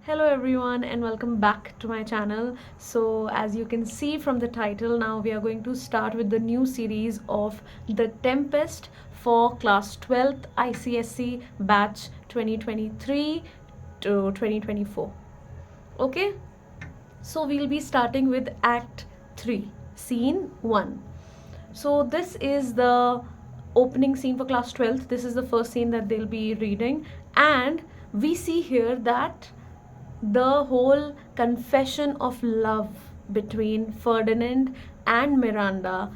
Hello everyone and welcome back to my channel. So as you can see from the title, now we are going to start with the new series of the Tempest for class 12th ICSE batch 2023 to 2024. Okay, so we'll be starting with Act 3, Scene 1. So this is the opening scene for class 12th. This is the first scene that they'll be reading, and we see here that the whole confession of love between Ferdinand and Miranda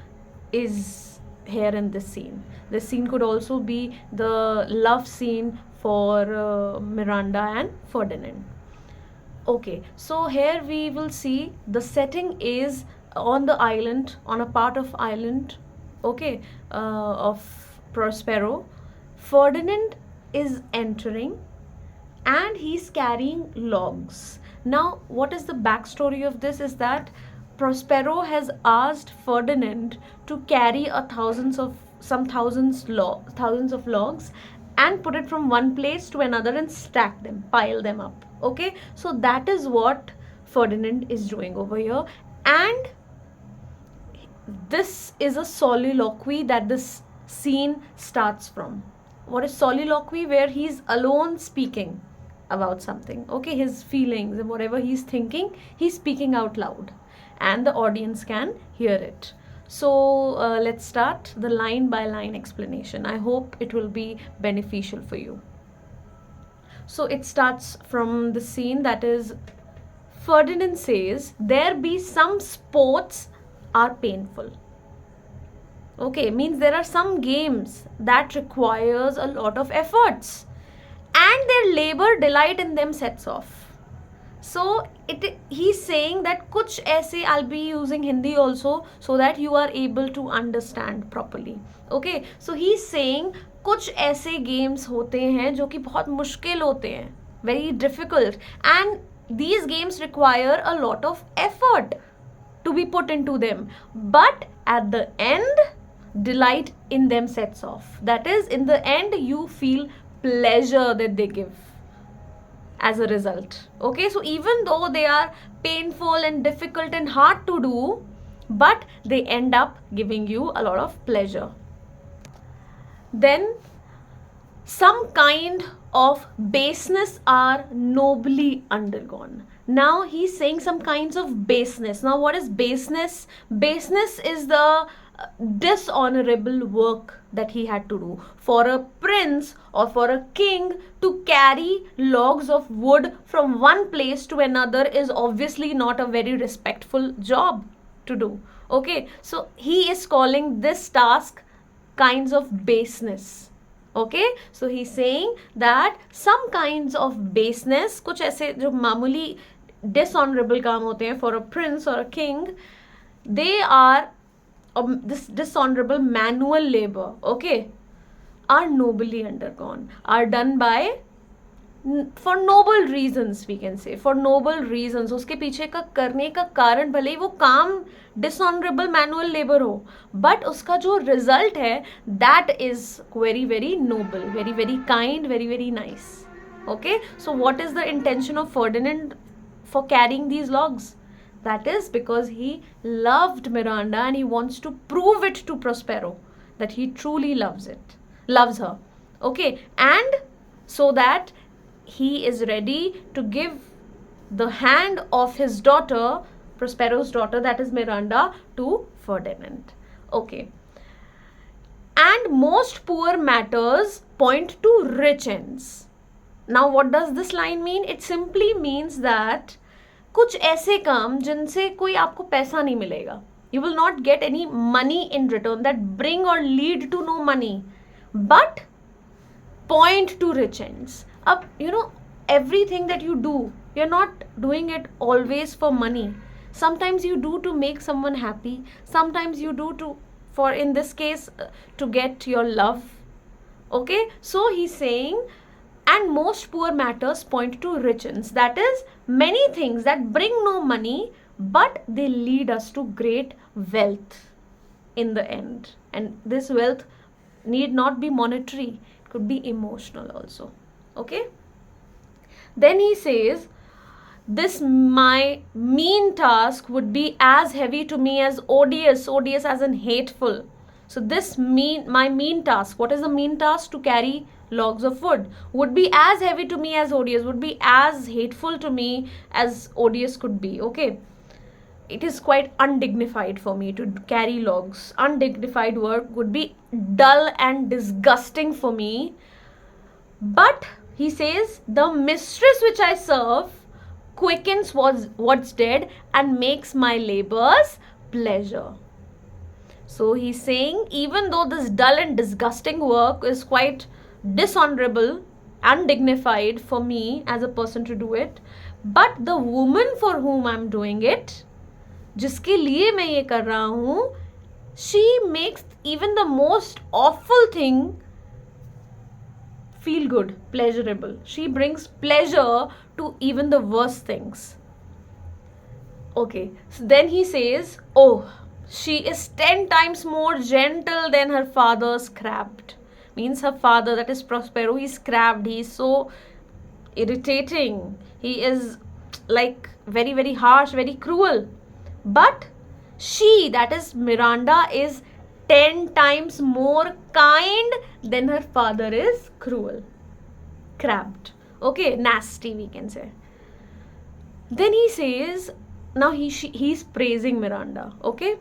is here in this scene. This scene could also be the love scene for Miranda and Ferdinand. Okay, so here we will see the setting is on the island, on a part of island, okay, of Prospero. Ferdinand is entering and he's carrying logs. Now, what is the backstory of this is that Prospero has asked Ferdinand to carry thousands of logs and put it from one place to another and stack them, pile them up. Okay, so that is what Ferdinand is doing over here, and this is a soliloquy that this scene starts from. What is soliloquy? Where he's alone speaking about something, okay, his feelings and whatever he's thinking, he's speaking out loud and the audience can hear it. So let's start the line by line explanation. I hope it will be beneficial for you. So it starts from the scene that is, Ferdinand says, there be some sports are painful. Okay, means there are some games that requires a lot of efforts and their labor delight in them sets off. So he's saying that kuch aise, I'll be using Hindi also so that you are able to understand properly. Okay, so he's saying कुछ ऐसे games होते हैं जो कि बहुत मुश्किल होते हैं, very difficult, and these games require a lot of effort to be put into them, but at the end delight in them sets off. That is, in the end you feel pleasure that they give as a result. Okay, so even though they are painful and difficult and hard to do, but they end up giving you a lot of pleasure. Then some kind of baseness are nobly undergone. Now he's saying some kinds of baseness. Now what is baseness? Baseness is the dishonorable work that he had to do. For a prince or for a king to carry logs of wood from one place to another is obviously not a very respectful job to do. Okay, so he is calling this task kinds of baseness. Okay, so he's saying that some kinds of baseness, कुछ ऐसे जो मामूली dishonorable काम होते हैं for a prince or a king, they are this dishonorable manual labor, okay, are nobly undergone, are done by for noble reasons, we can say, for noble reasons. उसके पीछे का करने का कारण भले ही वो काम dishonorable manual labor हो, but उसका जो result है that is very very noble, very very kind, very very nice. Okay, so what is the intention of Ferdinand for carrying these logs? That is because he loved Miranda and he wants to prove it to Prospero that he truly loves her. Okay, and so that he is ready to give the hand of his daughter, Prospero's daughter, that is Miranda, to Ferdinand. Okay. And most poor matters point to rich ends. Now what does this line mean? It simply means that कुछ ऐसे काम जिनसे कोई आपको पैसा नहीं मिलेगा, you will not get any money in return, that bring or lead to no money, but point to rich ends. Up, you know, everything that you do, you're not doing it always for money. Sometimes you do to make someone happy, sometimes you do to, for in this case, to get your love. Okay, so he's saying, and most poor matters point to rich ends. That is, many things that bring no money, but they lead us to great wealth in the end. And this wealth need not be monetary, it could be emotional also. Okay, then he says, this my mean task would be as heavy to me as odious as in hateful. So this my mean task, what is the mean task? To carry logs of wood, would be as heavy to me as odious, would be as hateful to me as odious could be. Okay, it is quite undignified for me to carry logs. Undignified work would be dull and disgusting for me. But he says, the mistress which I serve quickens what's dead and makes my labors pleasure. So he's saying, even though this dull and disgusting work is quite dishonorable, undignified for me as a person to do it, but the woman for whom I'm doing it, जिसके लिए मैं ये कर रहा हूँ, she makes even the most awful thing feel good, pleasurable. She brings pleasure to even the worst things. Okay, so then he says, oh, she is 10 times more gentle than her father's crabbed. Means her father, that is Prospero, he's crabbed. He's so irritating. He is like very, very harsh, very cruel. But she, that is Miranda, is 10 times more kind than her father is cruel. Crabbed. Okay, nasty we can say. Then he says, now he's praising Miranda, okay,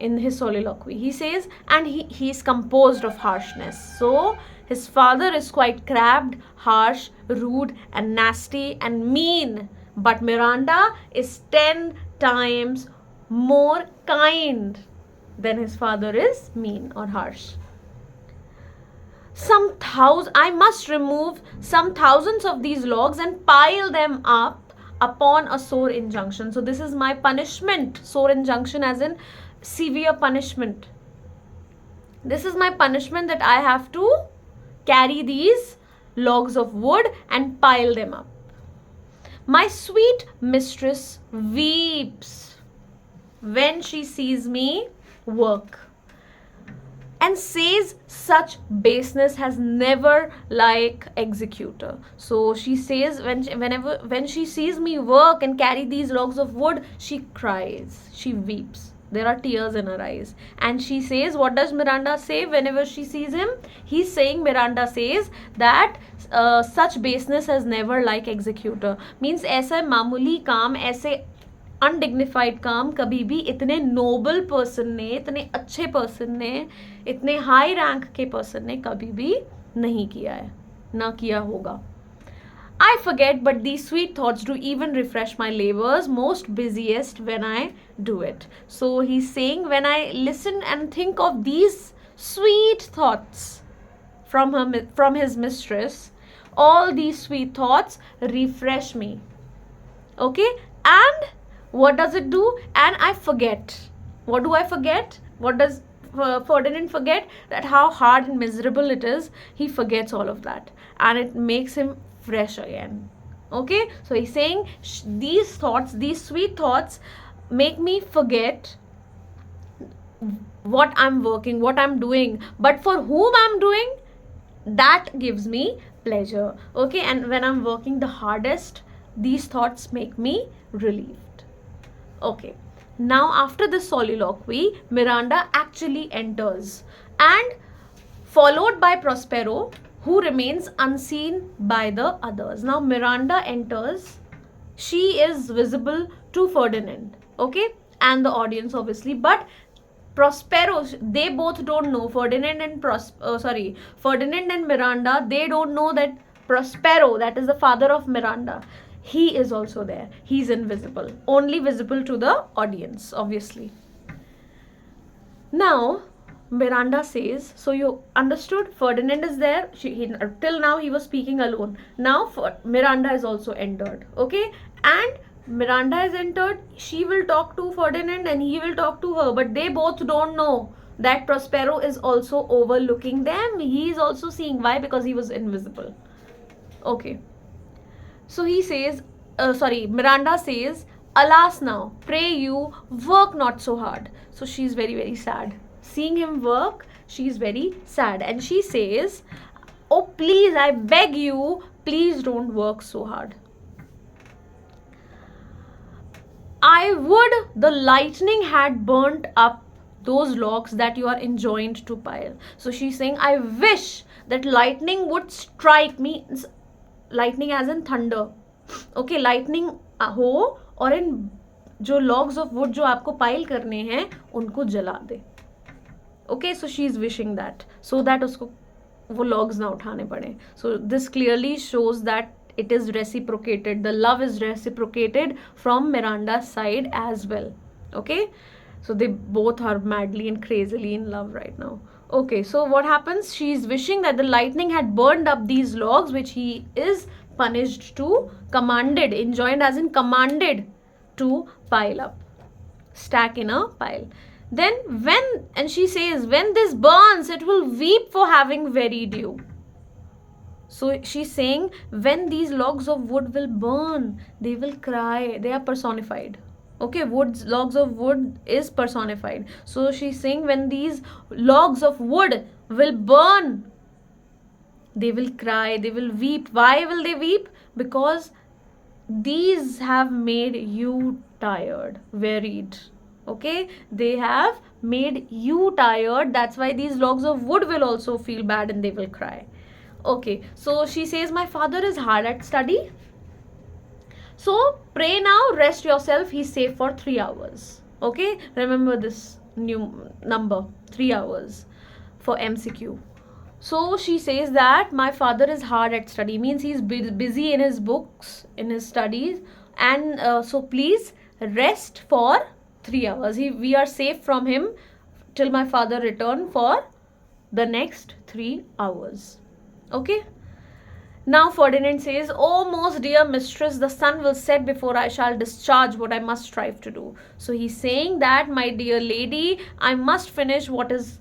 in his soliloquy. He says, and he's composed of harshness. So his father is quite crabbed, harsh, rude and nasty and mean. But Miranda is 10 times more kind than his father is mean or harsh. I must remove some thousands of these logs and pile them up upon a sore injunction. So this is my punishment. Sore injunction as in severe punishment. This is my punishment, that I have to carry these logs of wood and pile them up. My sweet mistress weeps when she sees me work, and says such baseness has never like executor. So she says, when she sees me work and carry these logs of wood, she cries, she weeps. There are tears in her eyes. And she says, what does Miranda say whenever she sees him? He's saying, Miranda says that such baseness has never like executor. Means ऐसा मामूली काम, ऐसे undignified काम कभी भी इतने Nobel person ने, इतने अच्छे पर्सन ने, इतने हाई रैंक के पर्सन ने कभी भी नहीं किया है, ना किया होगा. I forget, but these sweet thoughts do even refresh my labors most busiest when I do it. So he's saying, when I listen and think of these sweet thoughts from his mistress, all these sweet thoughts refresh me. Okay, and what does it do? And I forget. What do I forget? What does Ferdinand forget? That how hard and miserable it is. He forgets all of that, and it makes him fresh again. Okay, so he's saying these thoughts, these sweet thoughts, make me forget what I'm working, what I'm doing, but for whom I'm doing, that gives me pleasure. Okay, and when I'm working the hardest, these thoughts make me relieved. Okay, now after this soliloquy, Miranda actually enters, and followed by Prospero, who remains unseen by the others. Now Miranda enters. She is visible to Ferdinand, okay, and the audience obviously, but Prospero, they both don't know. Ferdinand and Miranda, they don't know that Prospero, that is the father of Miranda, he is also there. He's invisible, only visible to the audience, obviously. Now Miranda says, so you understood, Ferdinand is there. Till now he was speaking alone. Now Miranda is also entered, okay, and Miranda is entered. She will talk to Ferdinand and he will talk to her, but they both don't know that Prospero is also overlooking them. He is also seeing. Why? Because he was invisible. Okay, so he says, Miranda says, alas now, pray you, work not so hard. So she's very, very sad. Seeing him work, she's very sad, and she says, oh please, I beg you, please don't work so hard. I would the lightning had burnt up those logs that you are enjoined to pile. So she's saying, I wish that lightning would strike me. Lightning as in thunder. Okay, lightning हो और इन जो logs of wood जो आपको pile करने हैं उनको जला दे. Okay, so she is wishing that, so that उसको वो logs ना उठाने पड़े. So this clearly shows that it is reciprocated. The love is reciprocated from Miranda's side as well. Okay, so they both are madly and crazily in love right now. Okay, so what happens? She is wishing that the lightning had burned up these logs, which he is punished to, commanded, enjoined as in commanded to pile up, stack in a pile. Then and she says, when this burns, it will weep for having wearied you. So she's saying, when these logs of wood will burn, they will cry. They are personified. Okay, logs of wood is personified. So she's saying, when these logs of wood will burn, they will cry, they will weep. Why will they weep? Because these have made you tired, wearied. Okay, they have made you tired. That's why these logs of wood will also feel bad and they will cry. Okay, so she says, my father is hard at study. So pray now, rest yourself. He's safe for 3 hours. Okay, remember this new number, 3 hours for MCQ. So she says that my father is hard at study, means he's busy in his books, in his studies, and so please rest for 3 hours. We are safe from him till my father return for the next 3 hours. Okay. Now Ferdinand says, oh most dear mistress, the sun will set before I shall discharge what I must strive to do. So he's saying that, my dear lady, I must finish what is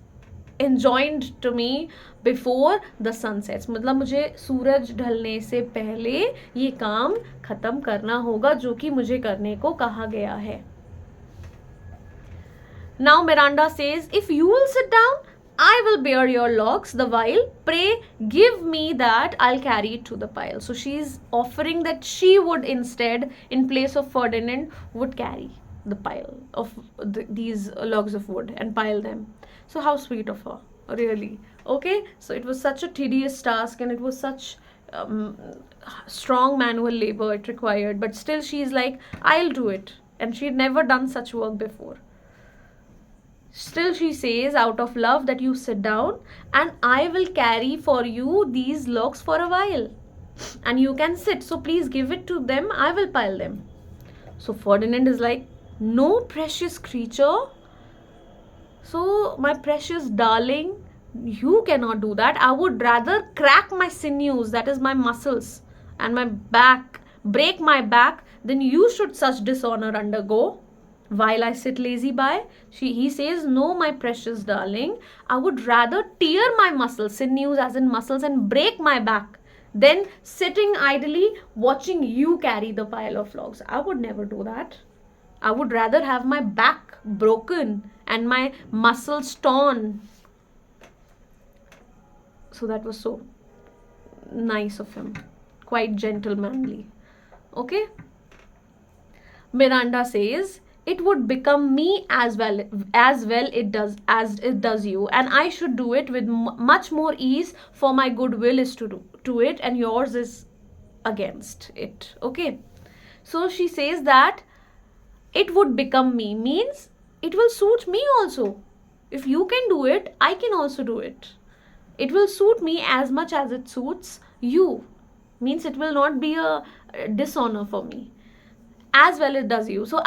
enjoined to me before the sun sets. मतलब मुझे सूरज ढलने से पहले ये काम खत्म करना होगा जो कि मुझे करने को कहा गया है. Now Miranda says, if you will sit down, I will bear your logs the while. Pray give me that, I'll carry it to the pile. So she's offering that she would instead, in place of Ferdinand, would carry the pile of these logs of wood and pile them. So how sweet of her, really. Okay, so it was such a tedious task and it was such strong manual labor it required, but still she's like, I'll do it. And she'd never done such work before. Still she says, out of love, that you sit down and I will carry for you these logs for a while and you can sit. So please give it to them, I will pile them. So Ferdinand is like, no, precious creature. So my precious darling, you cannot do that. I would rather crack my sinews, that is my muscles, and my back, break my back, than you should such dishonor undergo while I sit lazy by. He says, no, my precious darling, I would rather tear my muscles, sinews as in muscles, and break my back than sitting idly watching you carry the pile of logs. I would never do that. I would rather have my back broken and my muscles torn. So that was so nice of him, quite gentlemanly. Okay. Miranda says, it would become me as well it does you, and I should do it with much more ease, for my goodwill is to it and yours is against it. Okay, so she says that it would become me means it will suit me also. If you can do it, I can also do it. It will suit me as much as it suits you, means it will not be a dishonor for me. As well it does you. So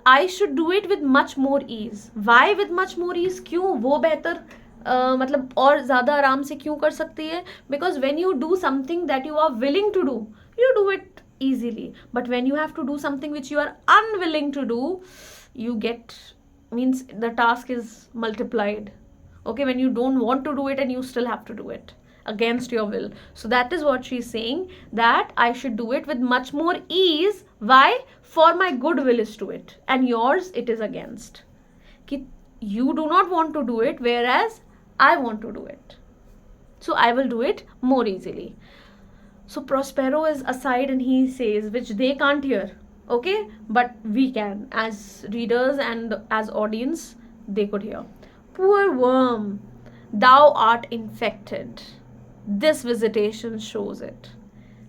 I should do it with much more ease. Why with much more ease? क्यों वो बेहतर मतलब और ज़्यादा आराम से क्यों कर सकती है? Because when you do something that you are willing to do, you do it easily. But when you have to do something which you are unwilling to do, you get, means the task is multiplied. Okay, when you don't want to do it and you still have to do it against your will. So that is what she's saying, that I should do it with much more ease. Why? For my goodwill is to it and yours it is against. You do not want to do it, whereas I want to do it. So I will do it more easily. So Prospero is aside and he says, which they can't hear, Okay, but we can, as readers and as audience, they could hear. Poor worm, thou art infected. This visitation shows it.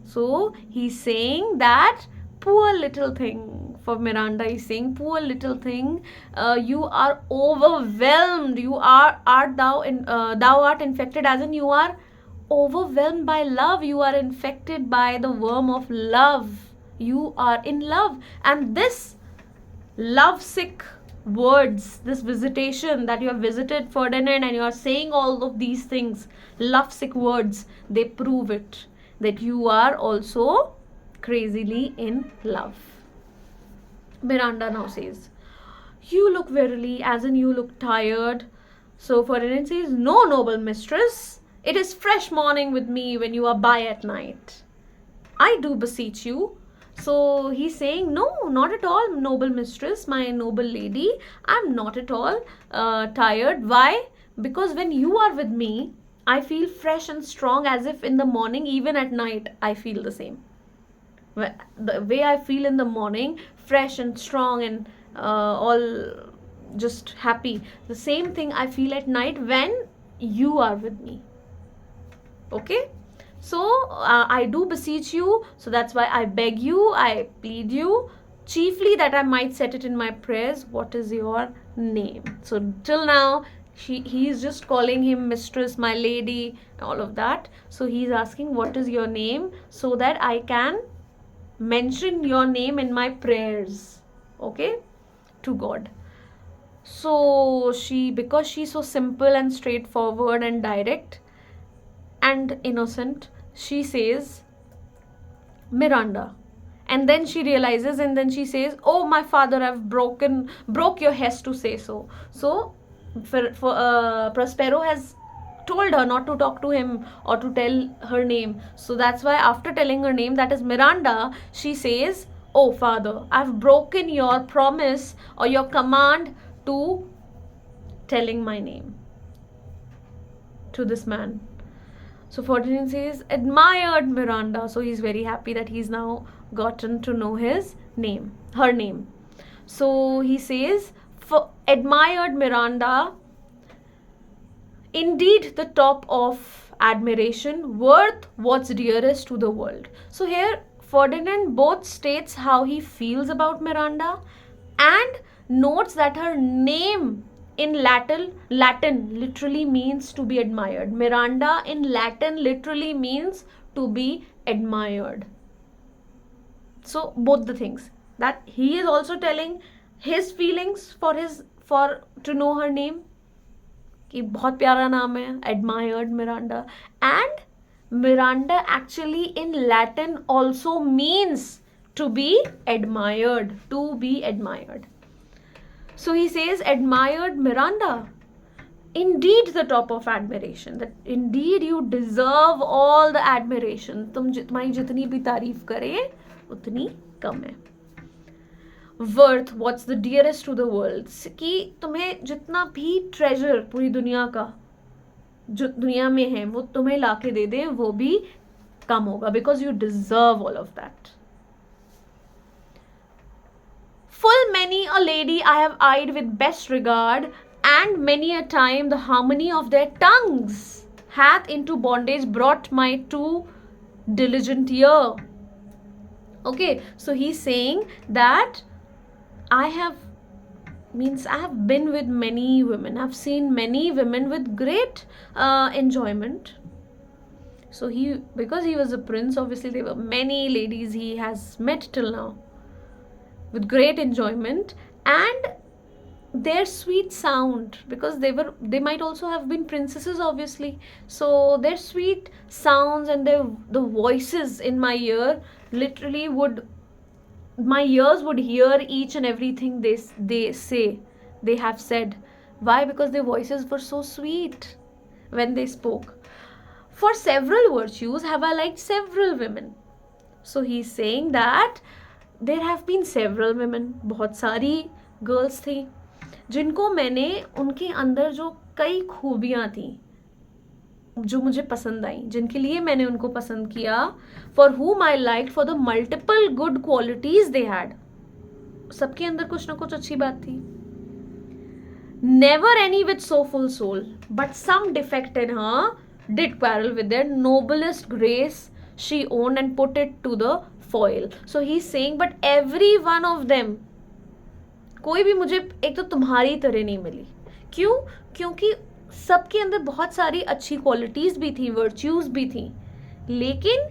So he's saying that poor little thing. For Miranda, he's saying, poor little thing, you are overwhelmed. You art thou in thou art infected, as in you are overwhelmed by love. You are infected by the worm of love. You are in love, and this lovesick words, this visitation that you have visited Ferdinand, and you are saying all of these things, lovesick words, they prove it that you are also crazily in love. Miranda now says, you look wearily, as in you look tired. So Ferdinand says, no, noble mistress, it is fresh morning with me when you are by at night. I do beseech you. So he's saying, no, not at all, noble mistress, my noble lady. I'm not at all tired. Why? Because when you are with me, I feel fresh and strong, as if in the morning, even at night, I feel the same. The way I feel in the morning, fresh and strong and all just happy, the same thing I feel at night when you are with me. Okay? So I do beseech you, so that's why I beg you, I plead you, chiefly that I might set it in my prayers. What is your name? So till now, he is just calling him mistress, my lady, all of that. So he's asking, what is your name, so that I can mention your name in my prayers, okay, to God. So she, because she's so simple and straightforward and direct and innocent, she says, Miranda. And then she realizes, and then she says, oh, my father, I've broke your hest to say so. So Prospero has told her not to talk to him or to tell her name. So that's why after telling her name, that is Miranda, she says, oh, father, I've broken your promise or your command to telling my name to this man. So Ferdinand says, admired Miranda. So he's very happy that he's now gotten to know his name, her name. So he says, for admired Miranda, indeed the top of admiration, worth what's dearest to the world. So here Ferdinand both states how he feels about Miranda and notes that her name in Latin literally means to be admired. Miranda in Latin literally means to be admired. So both the things, that he is also telling his feelings for to know her name, कि बहुत प्यारा नाम है, admired Miranda, and Miranda actually in Latin also means to be admired, to be admired. So he says, admired Miranda, indeed the top of admiration, that indeed you deserve all the admiration. तुम्हारी जितनी भी तारीफ करे उतनी कम है. Worth what's the dearest to the world, कि तुम्हें जितना भी treasure पूरी दुनिया का जो दुनिया में है वो तुम्हें लाके दे दे, वो भी कम होगा, because you deserve all of that. Full many a lady I have eyed with best regard, and many a time the harmony of their tongues hath into bondage brought my too diligent ear. Okay, so he's saying that I have been with many women. I've seen many women with great enjoyment. So because he was a prince, obviously there were many ladies he has met till now with great enjoyment, and their sweet sound, because they might also have been princesses, obviously. So their sweet sounds and the voices in my ear literally my ears would hear each and everything they have said. Why? Because their voices were so sweet when they spoke. For several virtues have I liked several women. So he's saying that there have been several women, बहुत सारी girls थी जिनको मैंने, उनके अंदर जो कई खूबियाँ थी जो मुझे पसंद आई, जिनके लिए मैंने उनको पसंद किया, for whom I liked for the multiple good qualities they had. सबके अंदर कुछ ना कुछ अच्छी बात थी. Never any with so full soul, but some defect in her did quarrel with their noblest grace she owned and put it to the foil. So he's saying, but every one of them, कोई भी मुझे एक तो तुम्हारी तरह नहीं मिली. क्यों? क्योंकि सबके अंदर बहुत सारी अच्छी क्वालिटीज भी थी, वर्च्यूज भी थी, लेकिन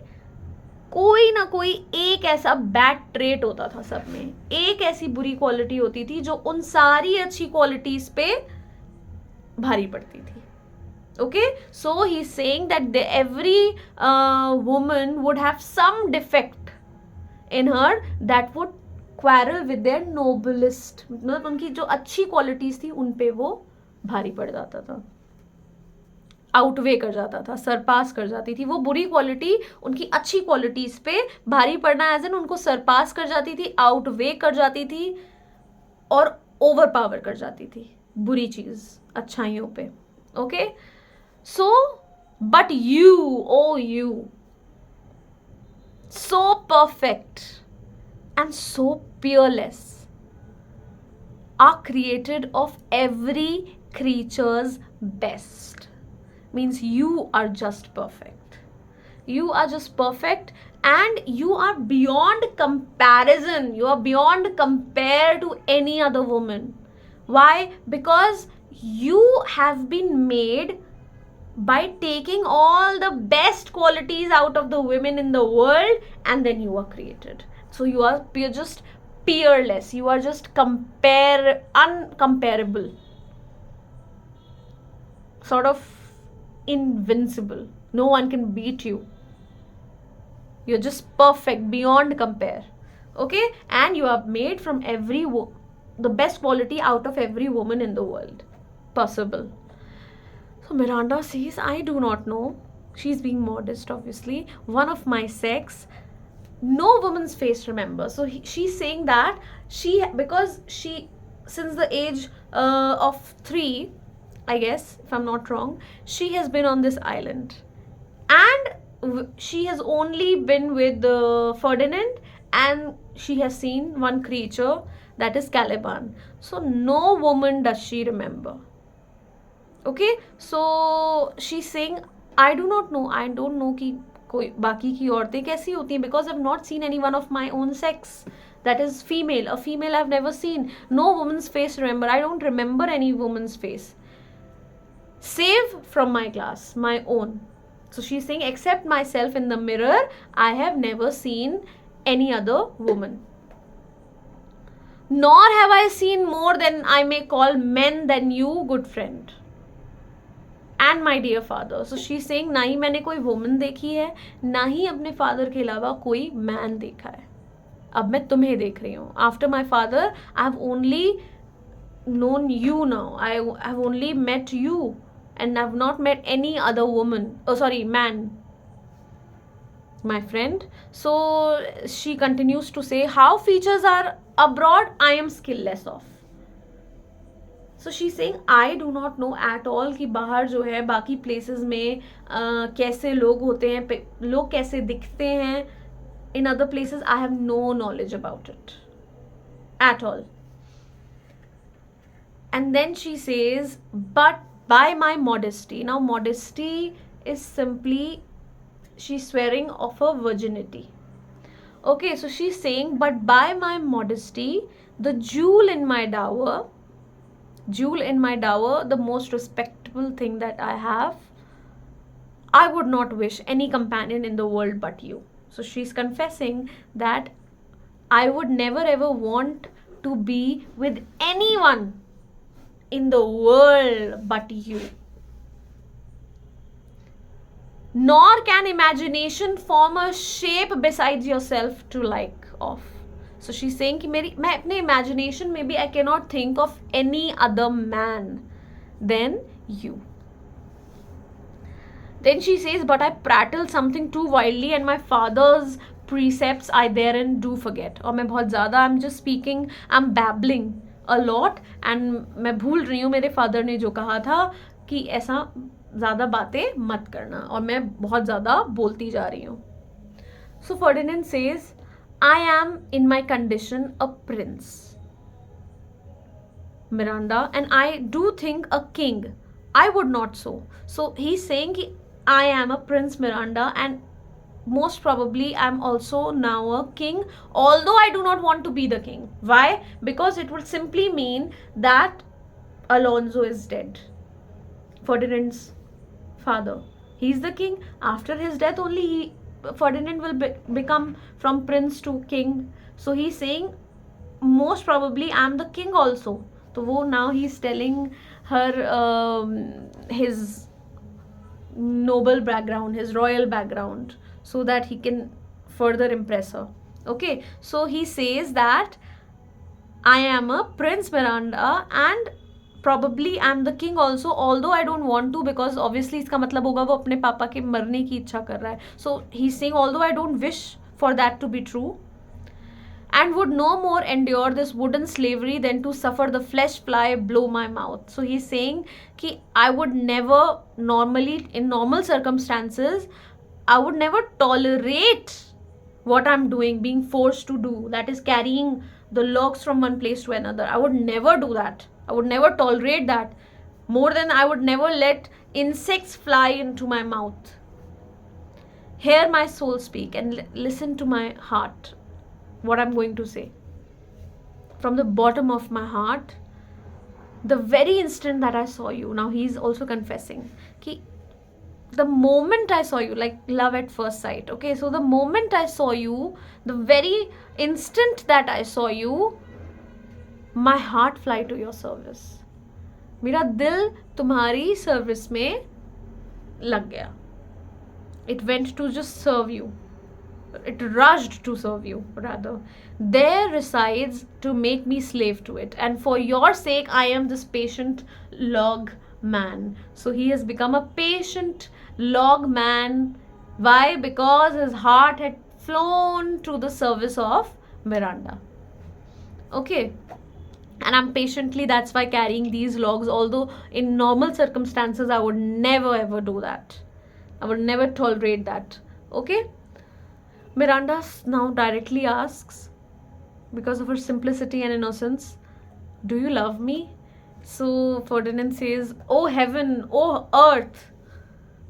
कोई ना कोई एक ऐसा बैड ट्रेट होता था सब में, एक ऐसी बुरी क्वालिटी होती थी जो उन सारी अच्छी क्वालिटीज पे भारी पड़ती थी. Okay, so he is saying that every woman would have some defect in her that would quarrel with their noblest, मतलब उनकी जो अच्छी क्वालिटीज थी उन पे वो भारी पड़ जाता था, आउटवे कर जाता था, सरपास कर जाती थी. वो बुरी क्वालिटी उनकी अच्छी क्वालिटीज पे भारी पड़ना एज एन उनको सरपास कर जाती थी, आउटवे कर जाती थी और ओवर पावर कर जाती थी बुरी चीज अच्छाइयों पे. Okay, so but you, O you, so perfect and so peerless, are created of every creature's best. Means you are just perfect. You are just perfect and you are beyond comparison. You are beyond compare to any other woman. Why? Because you have been made by taking all the best qualities out of the women in the world, and then you are created. So you are just peerless. You are just uncomparable, sort of invincible. No one can beat you. You're just perfect, beyond compare. Okay, and you are made from the best quality out of every woman in the world possible. So Miranda says, I do not know. She's being modest, obviously. One of my sex, no woman's face remember. So she's saying that because she, since the age of 3, I guess, if I'm not wrong, she has been on this island, and she has only been with Ferdinand, and she has seen one creature, that is Caliban. So no woman does she remember. Okay, so she's saying, I do not know, I don't know कि कोई बाकी की औरतें कैसी होती हैं, because I've not seen any one of my own sex that is female. A female I've never seen. No woman's face remember. I don't remember any woman's face save from my class, my own. So she's saying, except myself in the mirror, I have never seen any other woman. Nor have I seen more than I may call men than you, good friend and my dear father. So she's saying, ना ही मैंने कोई woman देखी है, ना ही अपने father के अलावा कोई man देखा है. अब मैं तुम्हें देख रही हूँ. After my father, I've only known you now. I've only met you, and I've not met any other woman. Oh, sorry, man, my friend. So she continues to say, how features are abroad, I am skillless of. So she's saying, I do not know at all कि बाहर जो है बाकी places में कैसे लोग होते हैं, लोग कैसे दिखते हैं. In other places, I have no knowledge about it at all. And then she says, but by my modesty. Now modesty is simply, she's swearing of her virginity. Okay, so she's saying, but by my modesty, the jewel in my dower, the most respectable thing that I have, I would not wish any companion in the world but you. So she's confessing that I would never ever want to be with anyone in the world but you. Nor can imagination form a shape besides yourself to like of. So she's saying कि मैं अपने imagination में भी I cannot think of any other man than you. Then she says, but I prattle something too wildly and my father's precepts I therein do forget. और मैं बहुत ज़्यादा, I'm just speaking, I'm babbling a lot and मैं भूल रही हूँ मेरे father ने जो कहा था कि ऐसा ज़्यादा बातें मत करना, और मैं बहुत ज़्यादा बोलती जा रही हूँ. So Ferdinand says, I am in my condition a prince, Miranda, and I do think a king. I would not so. So he's saying I am a prince, Miranda, and most probably I'm also now a king, although I do not want to be the king. Why? Because it would simply mean that Alonso is dead, Ferdinand's father. He's the king. After his death only Ferdinand will become from prince to king. So he's saying most probably I'm the king also. So wo now he's telling her his noble background, his royal background, so that he can further impress her. Okay, so he says that I am a prince, Miranda, and probably I'm the king also, although I don't want to, because obviously इसका मतलब होगा वो अपने पापा के मरने की इच्छा कर रहा है. So he's saying although I don't wish for that to be true, and would no more endure this wooden slavery than to suffer the flesh fly blow my mouth. So he's saying कि I would never normally, in normal circumstances, I would never tolerate what I'm doing, being forced to do, that is carrying the logs from one place to another. I would never do that. I would never tolerate that. More than I would never let insects fly into my mouth. Hear my soul speak and listen to my heart, what I'm going to say. From the bottom of my heart, the very instant that I saw you, now he's also confessing, ki the moment I saw you, like love at first sight, okay? So the moment I saw you, the very instant that I saw you, my heart fly to your service. मेरा दिल तुम्हारी service में लग गया. It went to just serve you. It rushed to serve you, rather. There resides to make me slave to it. And for your sake, I am this patient log man. So he has become a patient log man. Why? Because his heart had flown to the service of Miranda. Okay. And I'm patiently, that's why, carrying these logs, although in normal circumstances I would never ever do that. I would never tolerate that. Okay. Miranda now directly asks, because of her simplicity and innocence, do you love me? So Ferdinand says, oh heaven, oh earth,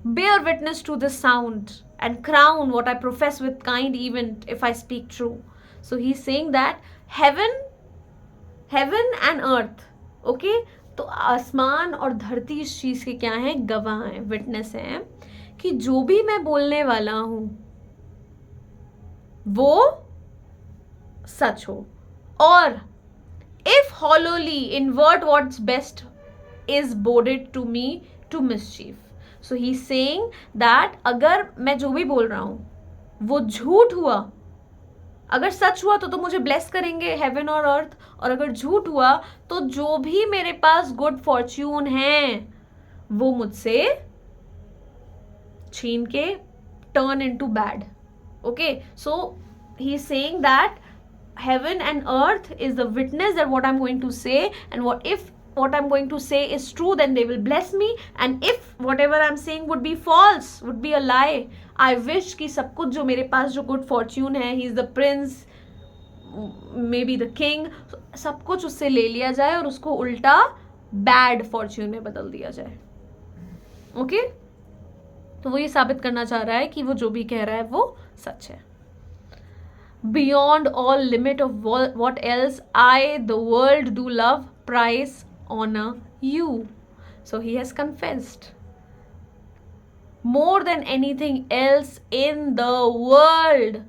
bear witness to this sound and crown what I profess with kind event if I speak true. So he's saying that heaven and earth, okay, तो आसमान और धरती इस चीज के क्या हैं? गवाह हैं, विटनेस हैं कि जो भी मैं बोलने वाला हूं वो सच हो. और if hollowly invert what's best is boded to me to mischief. So he's saying that अगर मैं जो भी बोल रहा हूं वो झूठ हुआ, अगर सच हुआ तो मुझे ब्लेस करेंगे हेवन और अर्थ, और अगर झूठ हुआ तो जो भी मेरे पास गुड फॉर्च्यून है वो मुझसे छीन के turn into bad. Okay, so he's saying that heaven and earth is the witness that what I'm going to say, and if what I'm going to say is true, then they will bless me, and if whatever I'm saying would be false, would be a lie, I wish कि सब कुछ जो मेरे पास जो good fortune है, he is the prince, maybe the king, सब कुछ उससे ले लिया जाए और उसको उल्टा bad fortune में बदल दिया जाए. Okay? तो वो ये साबित करना चाह रहा है कि वो जो भी कह रहा है वो सच है. Beyond all limit of what else I, the world, do love, prize, honor you. So he has confessed. More than anything else in the world,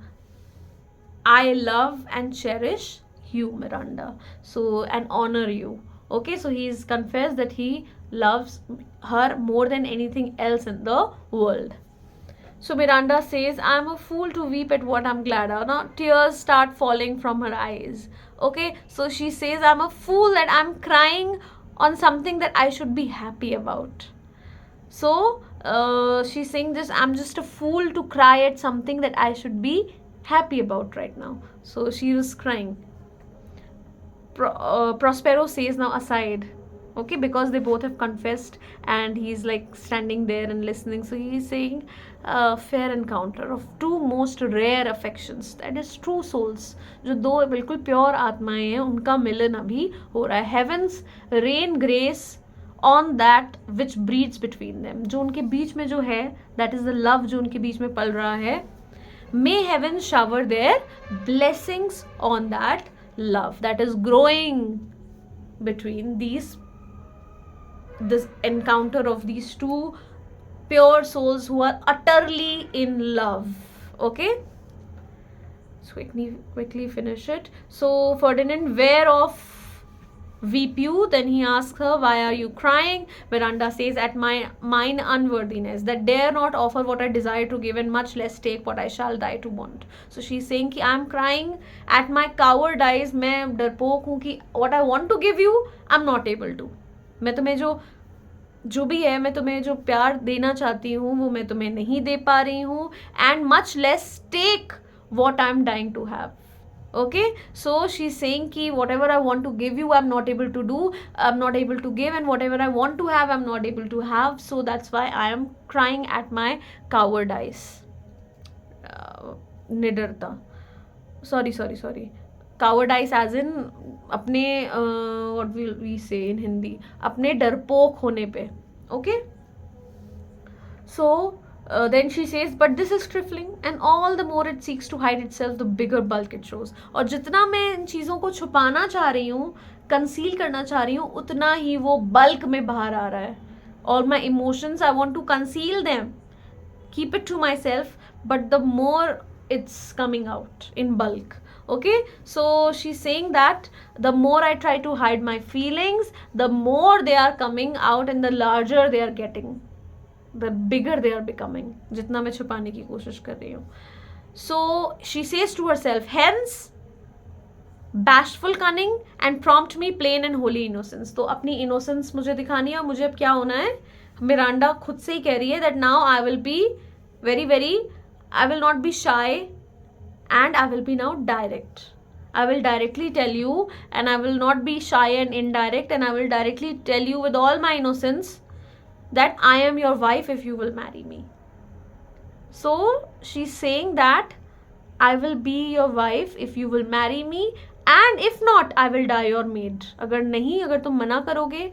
I love and cherish you, Miranda. So, and honor you. Okay, so he's confessed that he loves her more than anything else in the world. So Miranda says, I'm a fool to weep at what I'm glad of. Now tears start falling from her eyes. Okay, so she says, I'm a fool that I'm crying on something that I should be happy about. So she's saying this, I'm just a fool to cry at something that I should be happy about right now. So she was crying. Prospero says now aside, okay, because they both have confessed and he's like standing there and listening. So he's saying fair encounter of two most rare affections, that is true souls, जो दो बिल्कुल pure आत्माएं हैं, उनका मिलन अभी हो रहा है. heavens rain grace on that which breeds between them, जो उनके बीच में जो है, that is the love जो उनके बीच में पल रहा है. may heaven shower their blessings on that love that is growing between this encounter of these two pure souls who are utterly in love. Okay, so quickly finish it. So Ferdinand, whereof weep you? Then he asks her, why are you crying? Miranda says, at mine unworthiness, that dare not offer what I desire to give, and much less take what I shall die to want. So she's saying कि I'm crying at my cowardice, मैं डरपोक हूँ कि what I want to give you, I'm not able to. मैं तुम्हें जो भी है, मैं तुम्हें जो प्यार देना चाहती हूँ वो मैं तुम्हें नहीं दे पा रही हूँ, and much less take what I'm dying to have. Okay, so she's saying ki whatever I want to give you, I'm not able to do, I'm not able to give, and whatever I want to have, I'm not able to have. So that's why I am crying at my cowardice. निडरता, sorry, cowardice as in अपने what will we say in Hindi, अपने डरपोक होने पे. Okay, so then she says, but this is trifling, and all the more it seeks to hide itself, the bigger bulk it shows. और जितना मैं इन चीज़ों को छुपाना चाह रही हूँ, कंसील करना चाह रही हूँ, उतना ही वो बल्क में बाहर आ रहा है. All my emotions, I want to conceal them, keep it to myself, but the more it's coming out in bulk. Okay, so she's saying that the more I try to hide my feelings, the more they are coming out, and the larger they are getting, the bigger they are becoming, जितना मैं छुपाने की कोशिश कर रही हूँ. So she says to herself, hence bashful cunning and prompt me plain and holy innocence. तो अपनी innocence मुझे दिखानी है, और मुझे अब क्या होना है, मिरांडा खुद से ही कह रही है that now I will be I will not be shy, and I will be now direct. I will directly tell you, and I will not be shy and indirect, and I will directly tell you with all my innocence that I am your wife if you will marry me. So she's saying that I will be your wife if you will marry me, and if not, I will die your maid. अगर तुम मना करोगे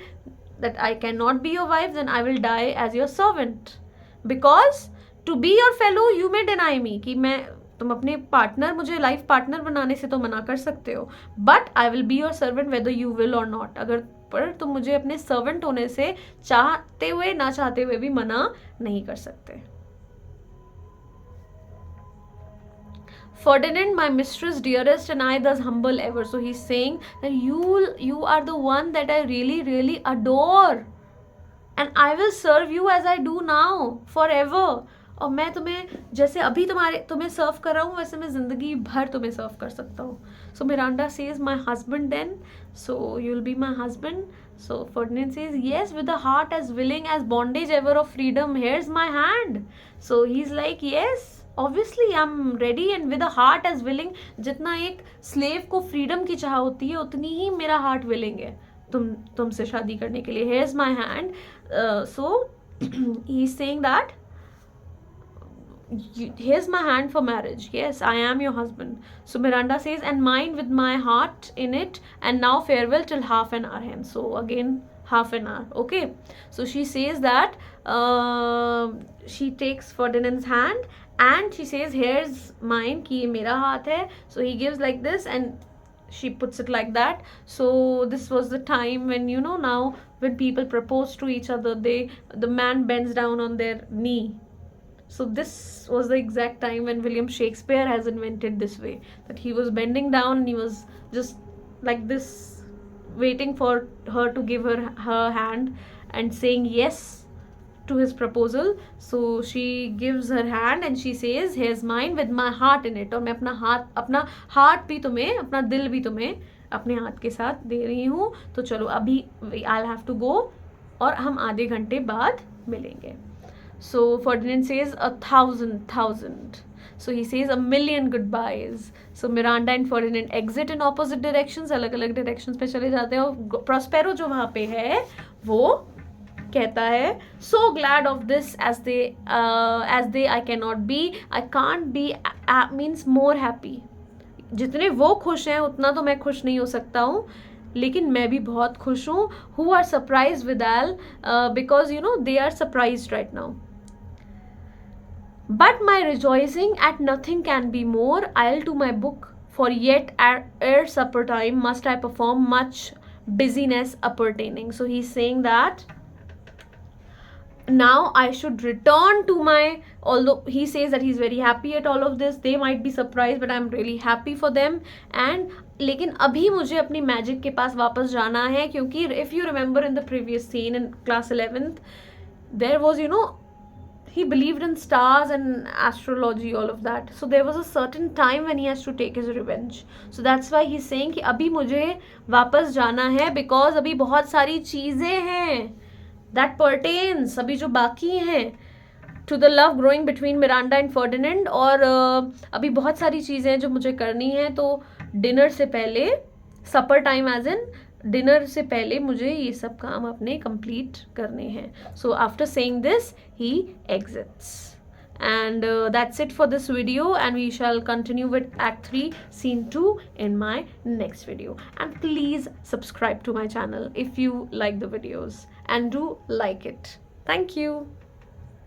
that I cannot be your wife, then I will die as your servant. Because to be your fellow, you may deny me. कि तुम अपने partner, मुझे life partner बनाने से तो मना कर सकते हो, but I will be your servant whether you will और नॉट. अगर पर तुम मुझे अपने सर्वेंट होने से चाहते हुए ना चाहते हुए भी मना नहीं कर सकते. Ferdinand, my mistress, dearest, and I thus humble ever. So he's saying that you are the one that I really, really adore, and I will serve you as I do now forever. और मैं तुम्हें जैसे अभी तुम्हें सर्व कर रहा हूँ, वैसे मैं जिंदगी भर तुम्हें सर्व कर सकता हूँ. So Miranda says, my husband then, so you will be my husband. So Ferdinand says, yes, with a heart as willing as bondage ever of freedom, here's my hand. So he's like, yes, obviously I'm ready, and with a heart as willing, जितना एक slave को freedom की चाह होती है, उतनी ही मेरा heart willing है तुमसे शादी करने के लिए. Here's my hand. So he's saying that here's my hand for marriage. Yes, I am your husband. So Miranda says, and mine with my heart in it, and now farewell till half an hour hence. So again, half an hour. Okay, so she says that she takes Ferdinand's hand and she says, here's mine, ki mera haath hai. So he gives like this, and she puts it like that. So this was the time when, now when people propose to each other, the man bends down on their knee. So this was the exact time when William Shakespeare has invented this way, that he was bending down and he was just like this, waiting for her to give her hand and saying yes to his proposal. So she gives her hand and she says, here's mine with my heart in it. और मैं अपना heart भी तुम्हें, अपना दिल भी तुम्हें अपने हाथ के साथ दे रही हूँ. तो चलो अभी I'll have to go, और हम आधे घंटे बाद मिलेंगे. So Ferdinand says, 1,000. So he says a million goodbyes. So Miranda and Ferdinand exit in opposite directions, अलग अलग directions पे चले जाते हैं, और Prospero जो वहाँ पे है वो कहता है so glad of this as they I cannot be, I can't be means more happy. जितने वो खुश हैं उतना तो मैं खुश नहीं हो सकता हूँ, लेकिन मैं भी बहुत खुश हूँ. who are surprised with Al because you know they are surprised right now. But my rejoicing at nothing can be more. I'll to my book, for yet ere supper time must I perform much busyness appertaining. So he's saying that now I should return to my, although he says that he's very happy at all of this, they might be surprised but I'm really happy for them. And लेकिन अभी मुझे अपनी magic के पास वापस जाना है, क्योंकि if you remember in the previous scene in class 11th there was, you know, he believed in stars and astrology, all of that. So there was a certain time when he has to take his revenge. So that's why he's saying कि अभी मुझे वापस जाना है, because अभी बहुत सारी चीज़ें हैं that pertains, अभी जो बाकी हैं to the love growing between Miranda and Ferdinand, और अभी बहुत सारी चीज़ें हैं जो मुझे करनी हैं. तो डिनर से पहले, सपर टाइम एज इन डिनर से पहले मुझे ये सब काम अपने कंप्लीट करने हैं. So after saying this he exits. And that's it for this video, and we shall continue with Act 3 Scene 2 in my next video. And please subscribe to my channel if you like the videos, and do like it. Thank you.